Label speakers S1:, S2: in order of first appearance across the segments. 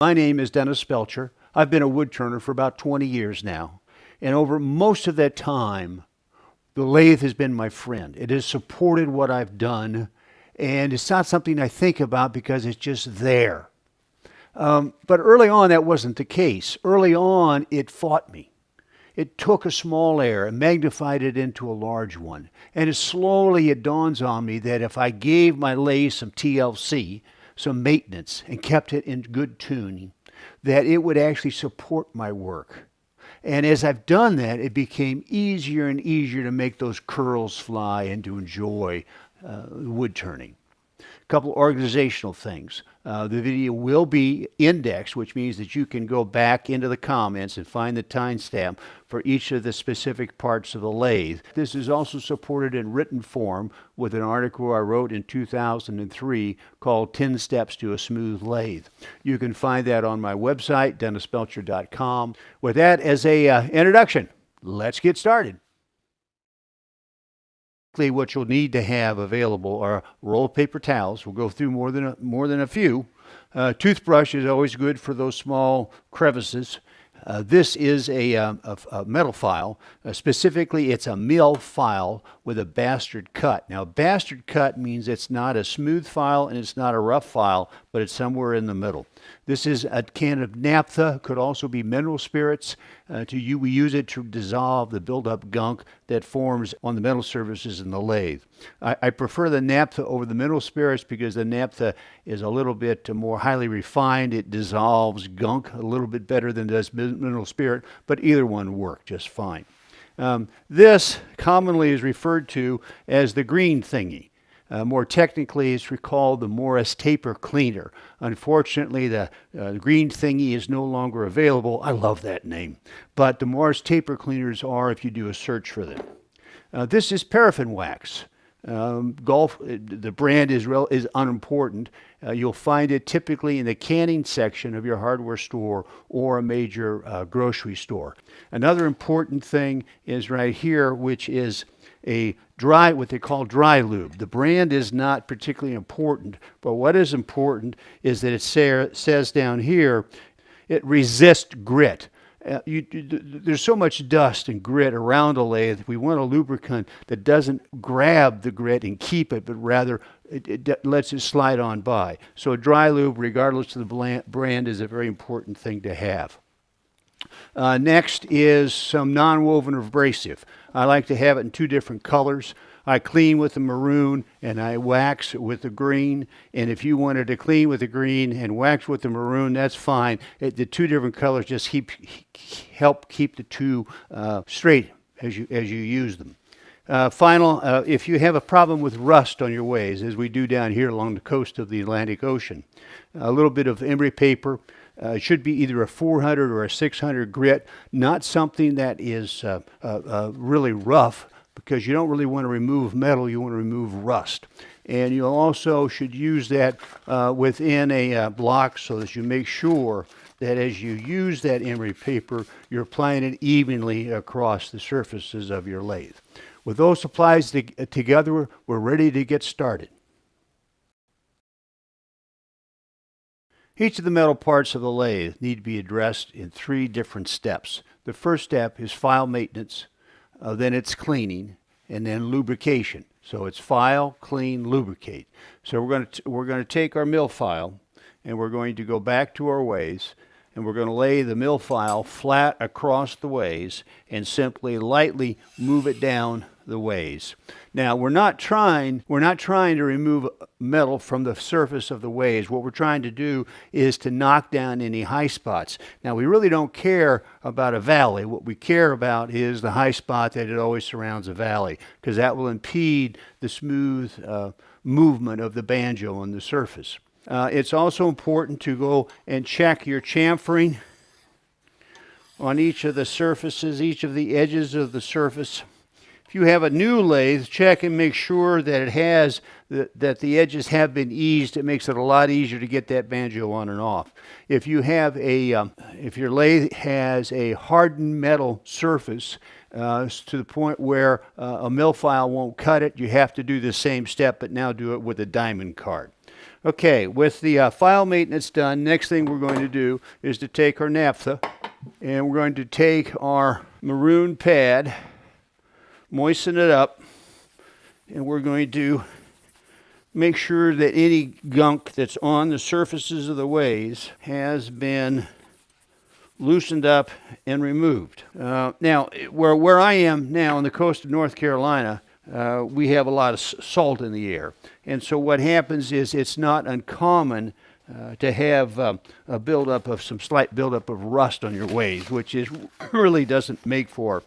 S1: My name is Dennis Belcher. I've been a woodturner for about 20 years now. And over most of that time, the lathe has been my friend. It has supported what I've done. And it's not something I think about because it's just there. But early on, that wasn't the case. Early on, it fought me. It took a small error and magnified it into a large one. And slowly it dawns on me that if I gave my lathe some TLC, some maintenance, and kept it in good tuning, that it would actually support my work. And as I've done that, it became easier and easier to make those curls fly and to enjoy wood turning. A couple organizational things. The video will be indexed, which means that you can go back into the comments and find the timestamp for each of the specific parts of the lathe. This is also supported in written form with an article I wrote in 2003 called 10 Steps to a Smooth Lathe. You can find that on my website, dennisbelcher.com. With that as a introduction, let's get started. What you'll need to have available are rolled paper towels. We'll go through more than a few. Toothbrush is always good for those small crevices. This is a metal file. Specifically, it's a mill file with a bastard cut. Now, bastard cut means it's not a smooth file and it's not a rough file, but it's somewhere in the middle. This is a can of naphtha, could also be mineral spirits. We use it to dissolve the buildup gunk that forms on the metal surfaces in the lathe. I prefer the naphtha over the mineral spirits because the naphtha is a little bit more highly refined. It dissolves gunk a little bit better than does mineral spirit, but either one work just fine. This commonly is referred to as the green thingy. More technically, it's called the Morse Taper cleaner. Unfortunately, the green thingy is no longer available. I love that name. But the Morse Taper cleaners are if you do a search for them. This is paraffin wax. The brand is unimportant. You'll find it typically in the canning section of your hardware store or a major grocery store. Another important thing is right here, which is what they call dry lube. The brand is not particularly important, but what is important is that it says down here, it resists grit. There's so much dust and grit around a lathe. We want a lubricant that doesn't grab the grit and keep it, but rather it lets it slide on by. So a dry lube, regardless of the brand, is a very important thing to have. Next is some non-woven abrasive. I like to have it in two different colors. I clean with the maroon and I wax with the green. And if you wanted to clean with the green and wax with the maroon, that's fine. The two different colors just help keep the two straight as you use them. If you have a problem with rust on your ways, as we do down here along the coast of the Atlantic Ocean, a little bit of emery paper. It should be either a 400 or a 600 grit, not something that is really rough, because you don't really want to remove metal, you want to remove rust. And you also should use that within a block so that you make sure that as you use that emery paper, you're applying it evenly across the surfaces of your lathe. With those supplies together, we're ready to get started. Each of the metal parts of the lathe need to be addressed in 3 different steps. The first step is file maintenance, then it's cleaning, and then lubrication. So it's file, clean, lubricate. So we're going to take our mill file and we're going to go back to our ways and we're going to lay the mill file flat across the ways and simply lightly move it down the ways. Now we're not trying to remove metal from the surface of the ways. What we're trying to do is to knock down any high spots. Now we really don't care about a valley. What we care about is the high spot that it always surrounds a valley, because that will impede the smooth movement of the banjo on the surface. It's also important to go and check your chamfering on each of the surfaces, each of the edges of the surface. If you have a new lathe, check and make sure that it has that the edges have been eased. It makes it a lot easier to get that banjo on and off. If you have if your lathe has a hardened metal surface to the point where a mill file won't cut it, you have to do the same step, but now do it with a diamond card. Okay, with the file maintenance done, next thing we're going to do is to take our naphtha, and we're going to take our maroon pad, moisten it up, and we're going to make sure that any gunk that's on the surfaces of the ways has been loosened up and removed. Now, where I am now on the coast of North Carolina, we have a lot of salt in the air. And so what happens is it's not uncommon to have a slight buildup of rust on your ways, which really doesn't make for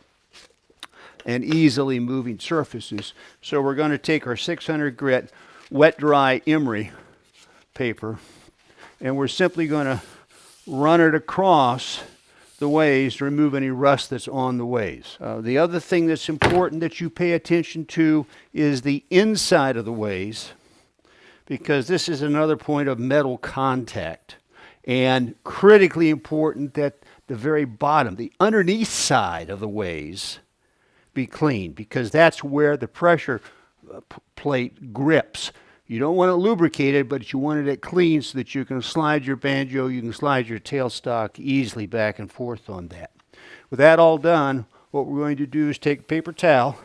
S1: and easily moving surfaces. So we're going to take our 600 grit wet dry emery paper, and we're simply going to run it across the ways to remove any rust that's on the ways. The other thing that's important that you pay attention to is the inside of the ways, because this is another point of metal contact, and critically important that the very bottom, the underneath side of the ways, be clean, because that's where the pressure plate grips. You don't want it lubricated, but you wanted it clean so that you can slide your banjo, you can slide your tailstock easily back and forth on that. With that all done, what we're going to do is take a paper towel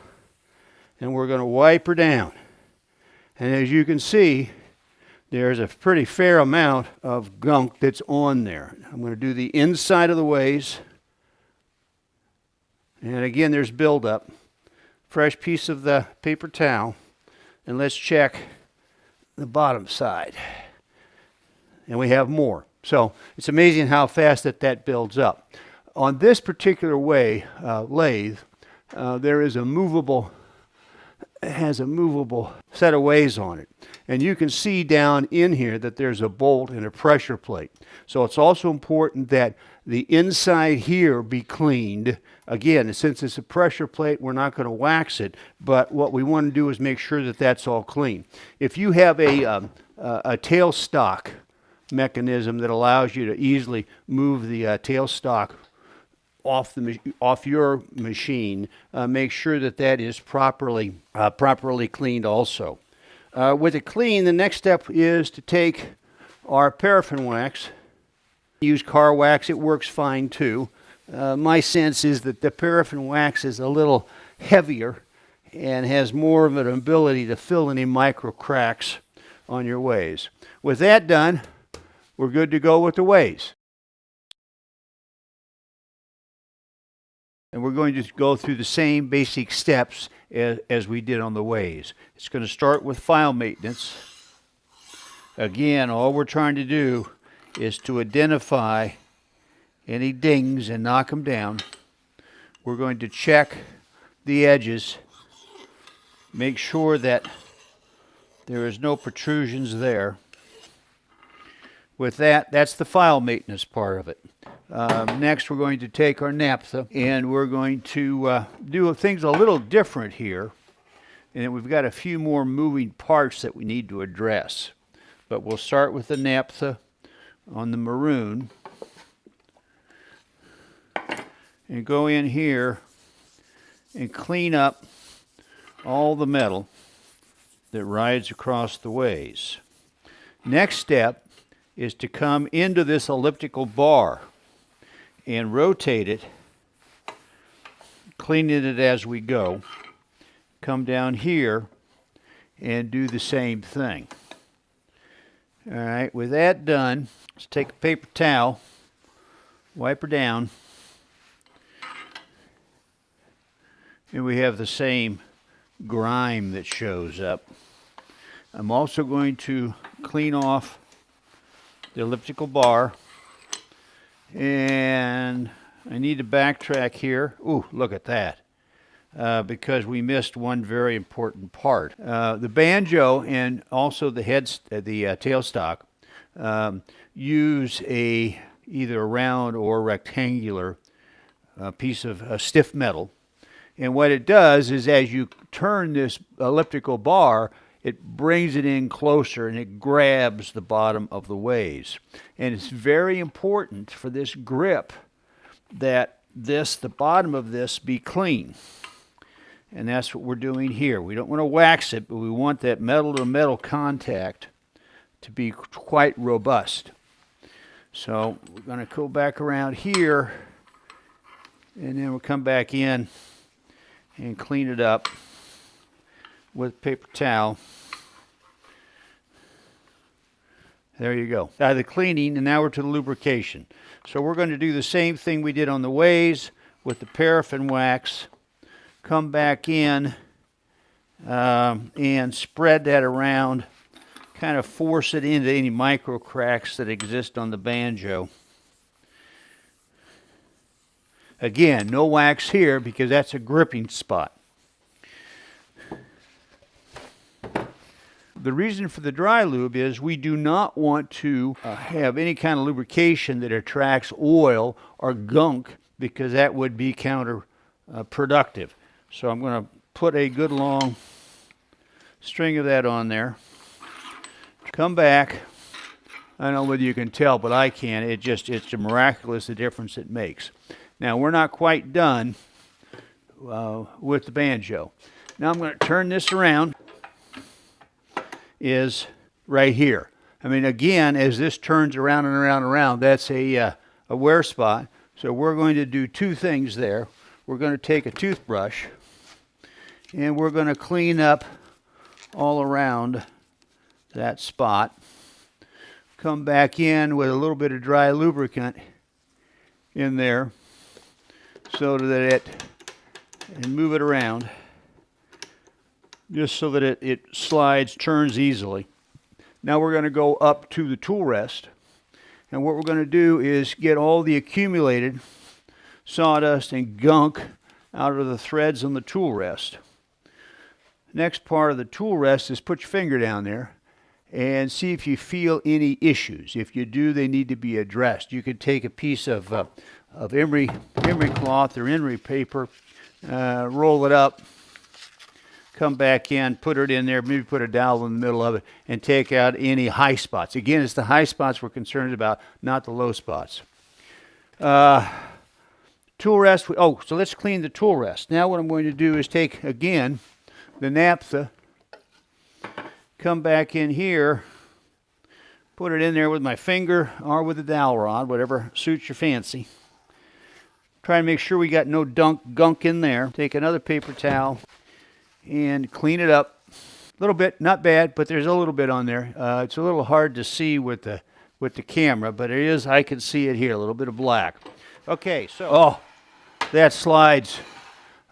S1: and we're going to wipe her down. And as you can see, there's a pretty fair amount of gunk that's on there. I'm going to do the inside of the ways. And again, there's buildup. Fresh piece of the paper towel. And let's check the bottom side. And we have more. So it's amazing how fast that builds up. On this particular lathe, there is a movable, it has a movable set of ways on it. And you can see down in here that there's a bolt and a pressure plate. So it's also important that the inside here be cleaned. Again, since it's a pressure plate, we're not going to wax it, but what we want to do is make sure that that's all clean. If you have a tailstock mechanism that allows you to easily move the tailstock off your machine, make sure that is properly cleaned also. With it clean, the next step is to take our paraffin wax. Use car wax, it works fine too. My sense is that the paraffin wax is a little heavier and has more of an ability to fill any micro cracks on your ways. With that done, we're good to go with the ways. And we're going to go through the same basic steps as we did on the ways. It's going to start with file maintenance. Again, all we're trying to do is to identify any dings and knock them down. We're going to check the edges, make sure that there is no protrusions there. With that, that's the file maintenance part of it. Next, we're going to take our naphtha and we're going to do things a little different here. And we've got a few more moving parts that we need to address. But we'll start with the naphtha on the maroon and go in here and clean up all the metal that rides across the ways. Next step is to come into this elliptical bar and rotate it, cleaning it as we go. Come down here and do the same thing. All right, with that done, let's take a paper towel, wipe her down, and we have the same grime that shows up. I'm also going to clean off the elliptical bar, and I need to backtrack here. Ooh, look at that. Because we missed one very important part. The banjo and also the tailstock use either a round or rectangular piece of stiff metal, And what it does is as you turn this elliptical bar, it brings it in closer and it grabs the bottom of the ways. And it's very important for this grip that the bottom of this be clean. And that's what we're doing here. We don't want to wax it, but we want that metal to metal contact to be quite robust. So we're going to go back around here, and then we'll come back in and clean it up with paper towel. There you go. Now the cleaning, and now we're to the lubrication. So we're going to do the same thing we did on the ways with the paraffin wax. Come back in and spread that around, kind of force it into any micro cracks that exist on the Banjo. Again, no wax here because that's a gripping spot. The reason for the dry lube is we do not want to have any kind of lubrication that attracts oil or gunk, because that would be counterproductive. So I'm going to put a good long string of that on there. Come back. I don't know whether you can tell, but I can. It's miraculous the difference it makes. Now we're not quite done with the Banjo. Now I'm going to turn this around. Is right here. I mean, again, as this turns around and around and around, that's a wear spot. So we're going to do two things there. We're going to take a toothbrush and we're going to clean up all around that spot. Come back in with a little bit of dry lubricant in there so that and move it around, just so that it slides, turns easily. Now we're going to go up to the tool rest, and what we're going to do is get all the accumulated sawdust and gunk out of the threads on the tool rest. Next part of the tool rest is put your finger down there and see if you feel any issues. If you do, they need to be addressed. You could take a piece of emery cloth or emery paper, roll it up, come back in, put it in there, maybe put a dowel in the middle of it, and take out any high spots. Again, it's the high spots we're concerned about, not the low spots. Tool rest, so let's clean the tool rest. Now what I'm going to do is take, again, the naphtha, come back in here, put it in there with my finger or with a dowel rod, whatever suits your fancy. Try to make sure we got no gunk in there. Take another paper towel and clean it up a little bit. Not bad, but there's a little bit on there. It's a little hard to see with the camera, but it is. I can see it here, a little bit of black. Okay, so that slides.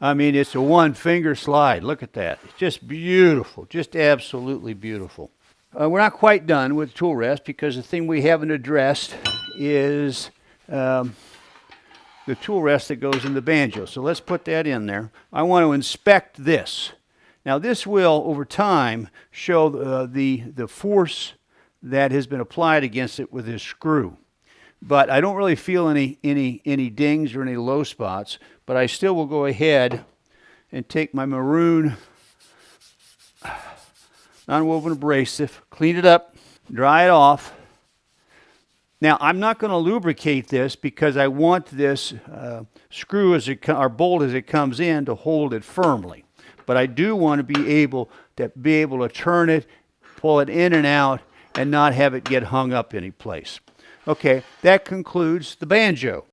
S1: I mean, it's a one-finger slide. Look at that. It's just beautiful, just absolutely beautiful. We're not quite done with tool rest because the thing we haven't addressed is the tool rest that goes in the Banjo. So let's put that in there. I want to inspect this. Now this will, over time, show the force that has been applied against it with this screw. But I don't really feel any dings or any low spots, but I still will go ahead and take my maroon non-woven abrasive, clean it up, dry it off. Now I'm not going to lubricate this because I want this screw or bolt as it comes in to hold it firmly. But I do want to be able to turn it, pull it in and out, and not have it get hung up any place. Okay, that concludes the Banjo.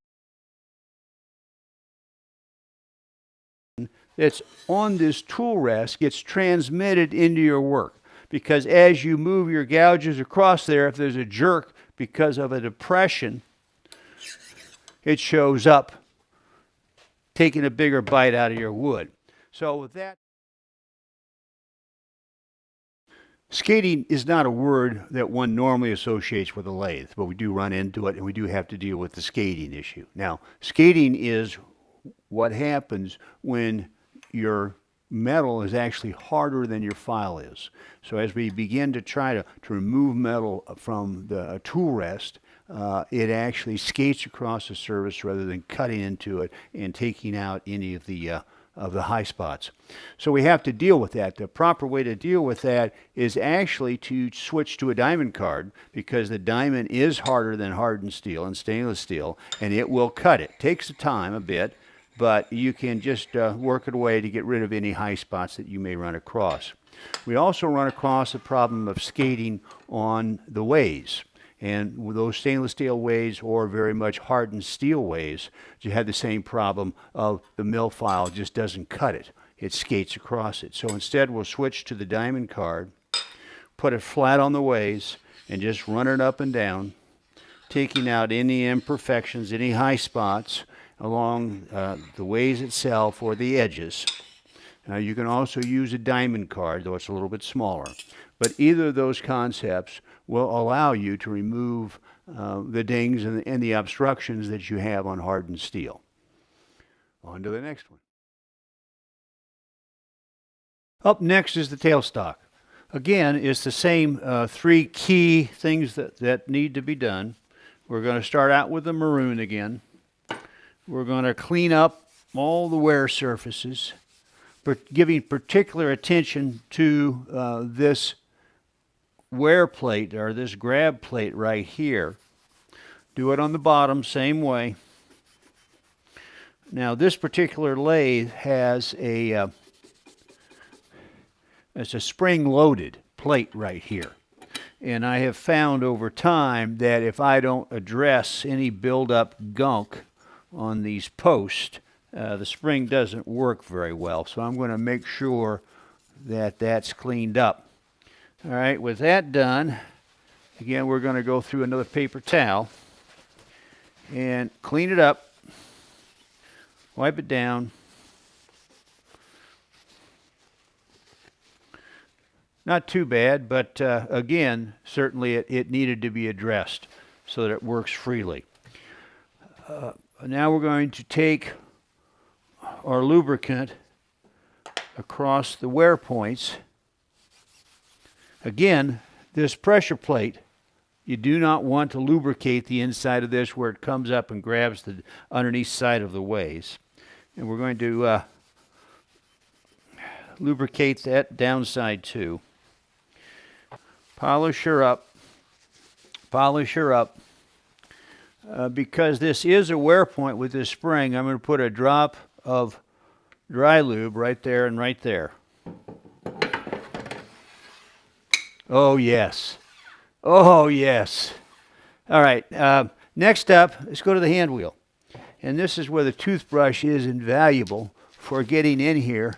S1: That's on this tool rest gets transmitted into your work, because as you move your gouges across there, if there's a jerk because of a depression, it shows up, taking a bigger bite out of your wood. So with that, skating is not a word that one normally associates with a lathe, but we do run into it, and we do have to deal with the skating issue. Now, skating is what happens when your metal is actually harder than your file is. So as we begin to try to remove metal from the tool rest, it actually skates across the surface rather than cutting into it and taking out any of the the high spots. So we have to deal with that. The proper way to deal with that is actually to switch to a diamond card, because the diamond is harder than hardened steel and stainless steel, and it will cut it. Takes time a bit, but you can just work it away to get rid of any high spots that you may run across. We also run across the problem of skating on the ways. And with those stainless steel ways or very much hardened steel ways, you have the same problem of the mill file just doesn't cut it. It skates across it. So instead we'll switch to the diamond card, put it flat on the ways, and just run it up and down, taking out any imperfections, any high spots along the ways itself or the edges. You can also use a diamond card, though it's a little bit smaller. But either of those concepts will allow you to remove the dings and the obstructions that you have on hardened steel. On to the next one. Up next is the tailstock. Again, it's the same three key things that need to be done. We're going to start out with the maroon again. We're going to clean up all the wear surfaces, giving particular attention to this wear plate, or this grab plate right here. Do it on the bottom, same way. Now this particular lathe has it's a spring-loaded plate right here. And I have found over time that if I don't address any build-up gunk on these posts, the spring doesn't work very well. So I'm going to make sure that that's cleaned up. All right, with that done, again, we're going to go through another paper towel and clean it up, wipe it down. Not too bad, but again, certainly it needed to be addressed so that it works freely. Now we're going to take our lubricant across the wear points. Again, this pressure plate, you do not want to lubricate the inside of this where it comes up and grabs the underneath side of the ways. And we're going to lubricate that downside too. Polish her up. Polish her up. Because this is a wear point with this spring, I'm going to put a drop of dry lube right there and right there. Oh, yes. Oh, yes. All right. Next up, let's go to the hand wheel. And this is where the toothbrush is invaluable for getting in here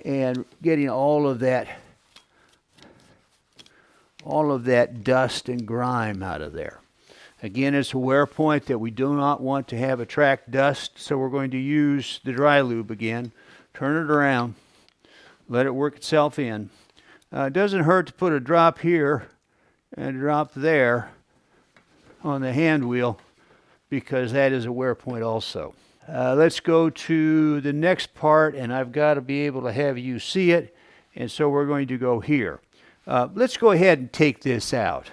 S1: and getting all of that dust and grime out of there. Again, it's a wear point that we do not want to have attract dust, so we're going to use the dry lube again. Turn it around. Let it work itself in. It doesn't hurt to put a drop here and a drop there on the hand wheel, because that is a wear point also. Let's go to the next part, and I've got to be able to have you see it, and so we're going to go here. Let's go ahead and take this out.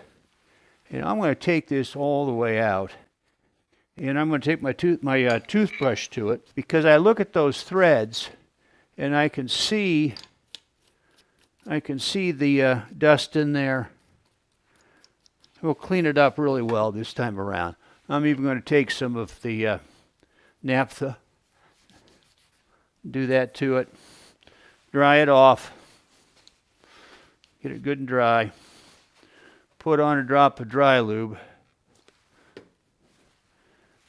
S1: And I'm going to take this all the way out, and I'm going to take my toothbrush to it, because I look at those threads and I can see the dust in there. We'll clean it up really well this time around. I'm even going to take some of the naphtha, do that to it, dry it off, get it good and dry, put on a drop of dry lube,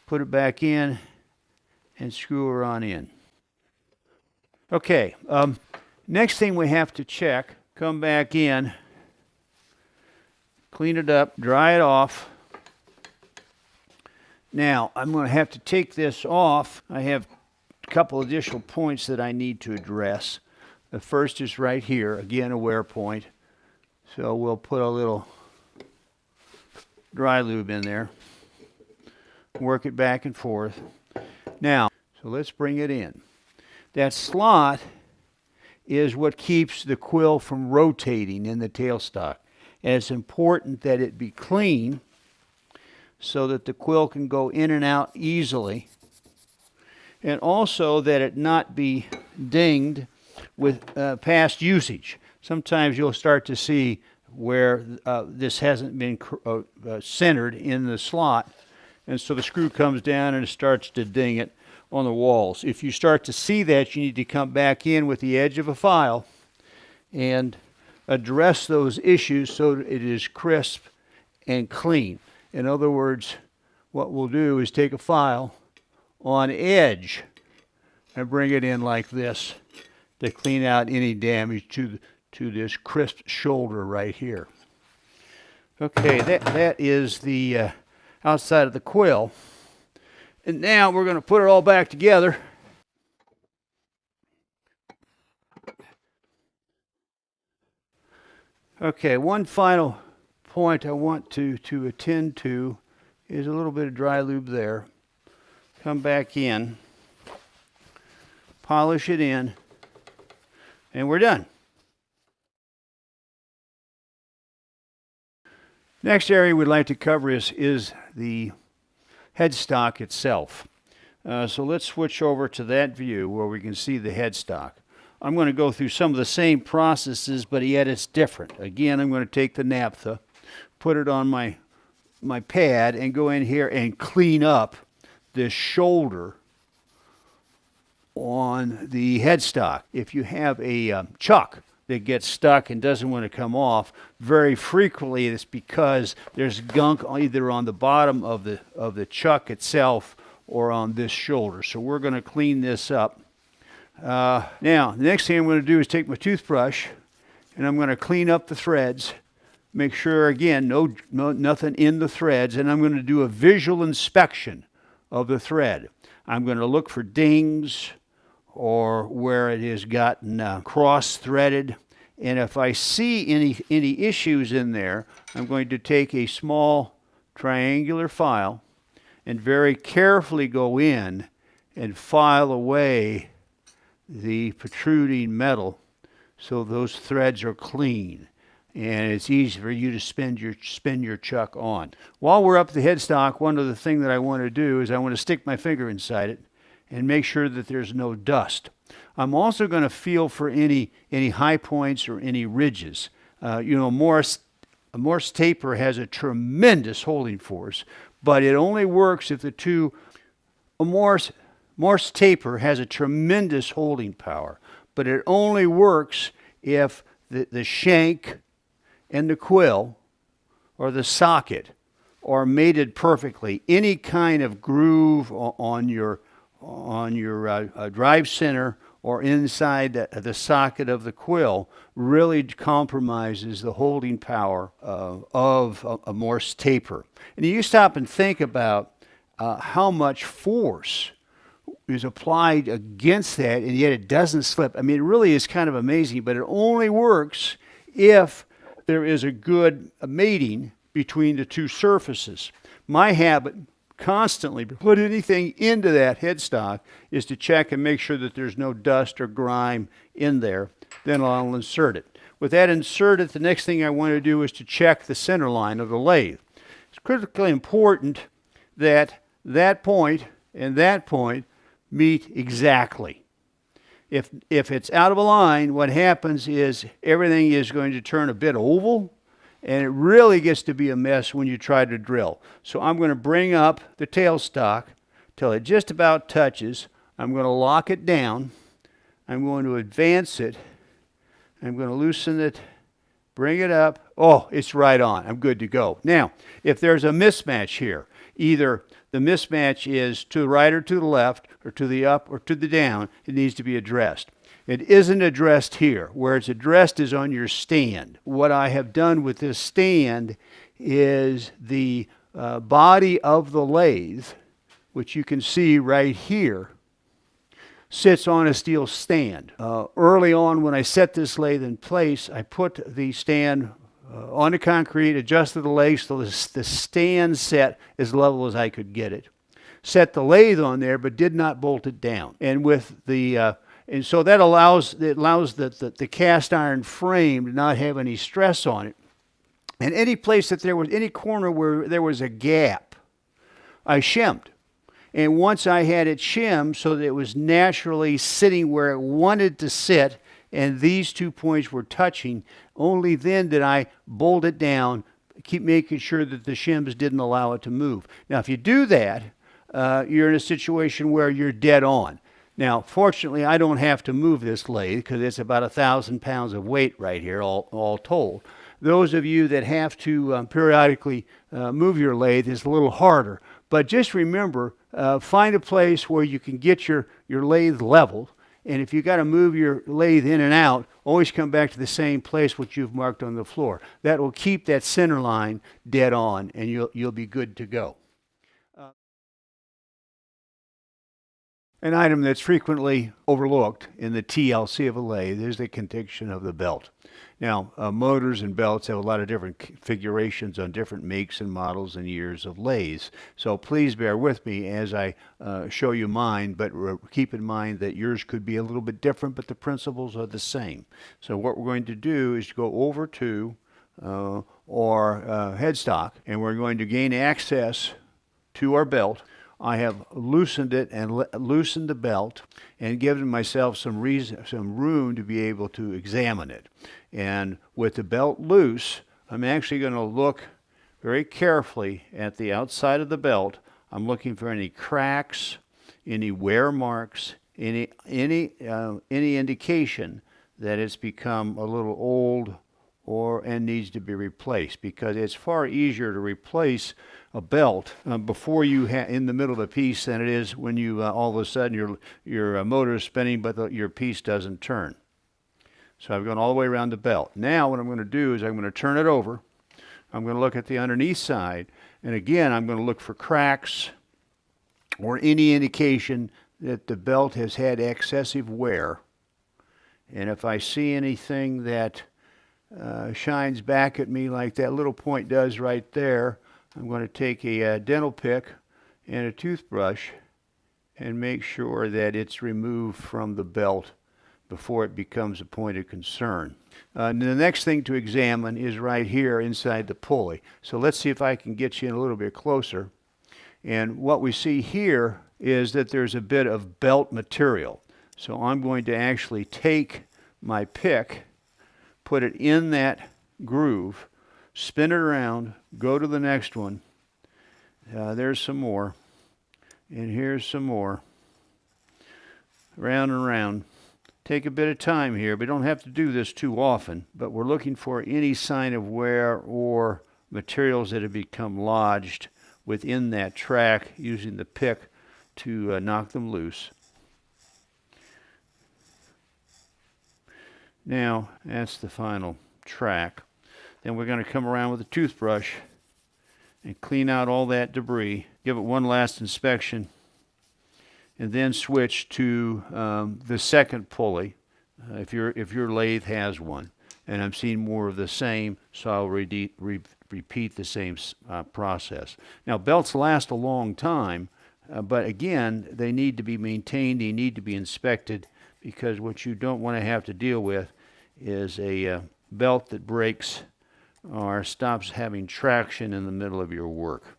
S1: put it back in, and screw her on in. Okay, next thing we have to check, come back in, clean it up, dry it off. Now, I'm going to have to take this off. I have a couple additional points that I need to address. The first is right here, again a wear point. So we'll put a little dry lube in there, work it back and forth. Now, so let's bring it in. That slot is what keeps the quill from rotating in the tailstock. And it's important that it be clean so that the quill can go in and out easily. and also that it not be dinged with past usage. Sometimes you'll start to see where this hasn't been centered in the slot, and so the screw comes down and it starts to ding it on the walls. If you start to see that, you need to come back in with the edge of a file and address those issues so that it is crisp and clean. In other words, what we'll do is take a file on edge and bring it in like this to clean out any damage to this crisp shoulder right here. Okay, that is the outside of the quill. And now we're going to put it all back together. Okay, one final point I want to attend to is a little bit of dry lube there. Come back in, polish it in, and we're done. Next area we'd like to cover is the headstock itself. So let's switch over to that view where we can see the headstock. I'm going to go through some of the same processes, but yet it's different. Again, I'm going to take the naphtha, put it on my pad, and go in here and clean up this shoulder on the headstock. If you have a chuck that gets stuck and doesn't want to come off, very frequently it's because there's gunk either on the bottom of the chuck itself or on this shoulder. So we're going to clean this up. Now, the next thing I'm going to do is take my toothbrush and I'm going to clean up the threads. Make sure, again, nothing in the threads, and I'm going to do a visual inspection of the thread. I'm going to look for dings or where it has gotten cross-threaded, and if I see any issues in there, I'm going to take a small triangular file and very carefully go in and file away the protruding metal so those threads are clean and it's easy for you to spin your chuck on. While we're up the headstock, one other thing that I want to do is I want to stick my finger inside it and make sure that there's no dust. I'm also going to feel for any high points or any ridges. Morse Taper has a tremendous holding force, but it only works if Morse Taper has a tremendous holding power, but it only works if the shank and the quill or the socket are mated perfectly. Any kind of groove on your drive center or inside the socket of the quill really compromises the holding power of a Morse Taper. And you stop and think about how much force is applied against that, and yet it doesn't slip. I mean, it really is kind of amazing, but it only works if there is a good mating between the two surfaces. My habit, constantly, put anything into that headstock, is to check and make sure that there's no dust or grime in there. Then I'll insert it. With that inserted, the next thing I want to do is to check the center line of the lathe. It's critically important that that point and that point meet exactly. If it's out of a line, what happens is everything is going to turn a bit oval, and it really gets to be a mess when you try to drill. So I'm going to bring up the tailstock till it just about touches. I'm going to lock it down. I'm going to advance it. I'm going to loosen it, bring it up. Oh, it's right on. I'm good to go. Now, if there's a mismatch here, either the mismatch is to the right or to the left, or to the up or to the down, it needs to be addressed. It isn't addressed here. Where it's addressed is on your stand. What I have done with this stand is the body of the lathe, which you can see right here, sits on a steel stand. Early on when I set this lathe in place, I put the stand on the concrete, adjusted the lathe so the stand set as level as I could get it. Set the lathe on there, but did not bolt it down. And with the and so that allows the cast iron frame to not have any stress on it. And any place that there was any corner where there was a gap, I shimed. And once I had it shimmed so that it was naturally sitting where it wanted to sit, and these 2 points were touching, only then did I bolt it down, keep making sure that the shims didn't allow it to move. Now, if you do that, you're in a situation where you're dead on. Now, fortunately, I don't have to move this lathe because it's about 1,000 pounds of weight right here, all told. Those of you that have to periodically move your lathe is a little harder. But just remember, find a place where you can get your lathe leveled. And if you got to move your lathe in and out, always come back to the same place which you've marked on the floor. That will keep that center line dead on, and you'll be good to go. An item that's frequently overlooked in the TLC of a lathe is the connection of the belt. Now, motors and belts have a lot of different configurations on different makes and models and years of lathes. So please bear with me as I show you mine, but keep in mind that yours could be a little bit different, but the principles are the same. So what we're going to do is go over to Headstock, and we're going to gain access to our belt. I have loosened it and loosened the belt and given myself some room to be able to examine it. And with the belt loose, I'm actually going to look very carefully at the outside of the belt. I'm looking for any cracks, any wear marks, any indication that it's become a little old and needs to be replaced, because it's far easier to replace a belt before you in the middle of a piece than it is when you all of a sudden your motor is spinning but your piece doesn't turn. So I've gone all the way around the belt. Now what I'm going to do is I'm going to turn it over. I'm going to look at the underneath side, and again I'm going to look for cracks or any indication that the belt has had excessive wear. And if I see anything that shines back at me like that little point does right there, I'm going to take a dental pick and a toothbrush and make sure that it's removed from the belt before it becomes a point of concern. The next thing to examine is right here inside the pulley. So let's see if I can get you in a little bit closer. And what we see here is that there's a bit of belt material. So I'm going to actually take my pick, put it in that groove, spin it around, go to the next one. There's some more. And here's some more. Round and round. Take a bit of time here. We don't have to do this too often, but we're looking for any sign of wear or materials that have become lodged within that track, using the pick to knock them loose. Now, that's the final track. Then we're going to come around with a toothbrush and clean out all that debris, give it one last inspection, and then switch to the second pulley if your lathe has one. And I'm seeing more of the same, so I'll repeat the same process. Now, belts last a long time, but again, they need to be maintained, they need to be inspected, because what you don't want to have to deal with is a belt that breaks or stops having traction in the middle of your work.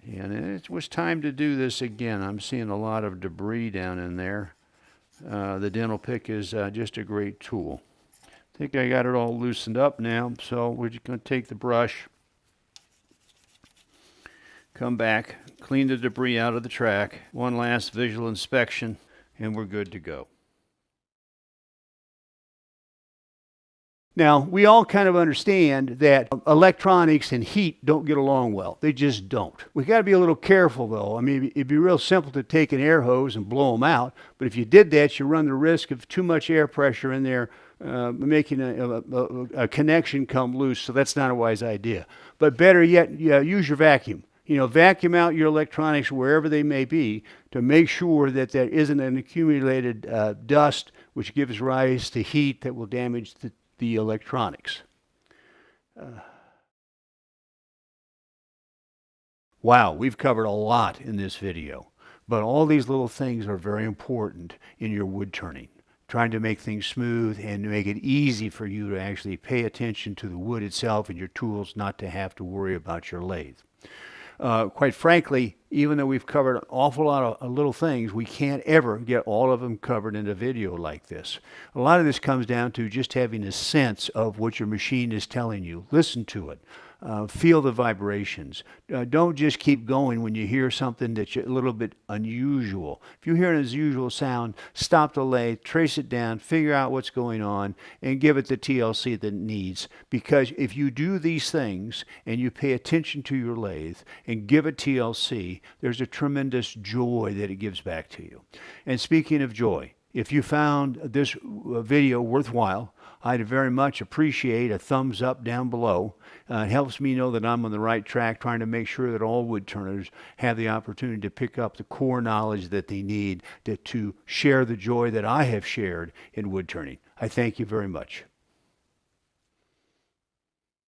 S1: And it was time to do this again. I'm seeing a lot of debris down in there. The dental pick is just a great tool. I think I got it all loosened up now, so we're just going to take the brush, come back, clean the debris out of the track, one last visual inspection, and we're good to go. Now, we all kind of understand that electronics and heat don't get along well. They just don't. We got to be a little careful, though. I mean, it'd be real simple to take an air hose and blow them out, but if you did that, you run the risk of too much air pressure in there, making a connection come loose, so that's not a wise idea. But better yet, use your vacuum. You know, vacuum out your electronics wherever they may be to make sure that there isn't an accumulated dust which gives rise to heat that will damage the electronics. Wow, we've covered a lot in this video, but all these little things are very important in your wood turning, trying to make things smooth and to make it easy for you to actually pay attention to the wood itself and your tools, not to have to worry about your lathe. Quite frankly, even though we've covered an awful lot of little things, we can't ever get all of them covered in a video like this. A lot of this comes down to just having a sense of what your machine is telling you. Listen to it. Feel the vibrations. Don't just keep going when you hear something that's a little bit unusual. If you hear an unusual sound, stop the lathe, trace it down, figure out what's going on, and give it the TLC that it needs. Because if you do these things and you pay attention to your lathe and give it TLC, there's a tremendous joy that it gives back to you. And speaking of joy, if you found this video worthwhile, I'd very much appreciate a thumbs up down below. It helps me know that I'm on the right track, trying to make sure that all woodturners have the opportunity to pick up the core knowledge that they need to share the joy that I have shared in woodturning. I thank you very much.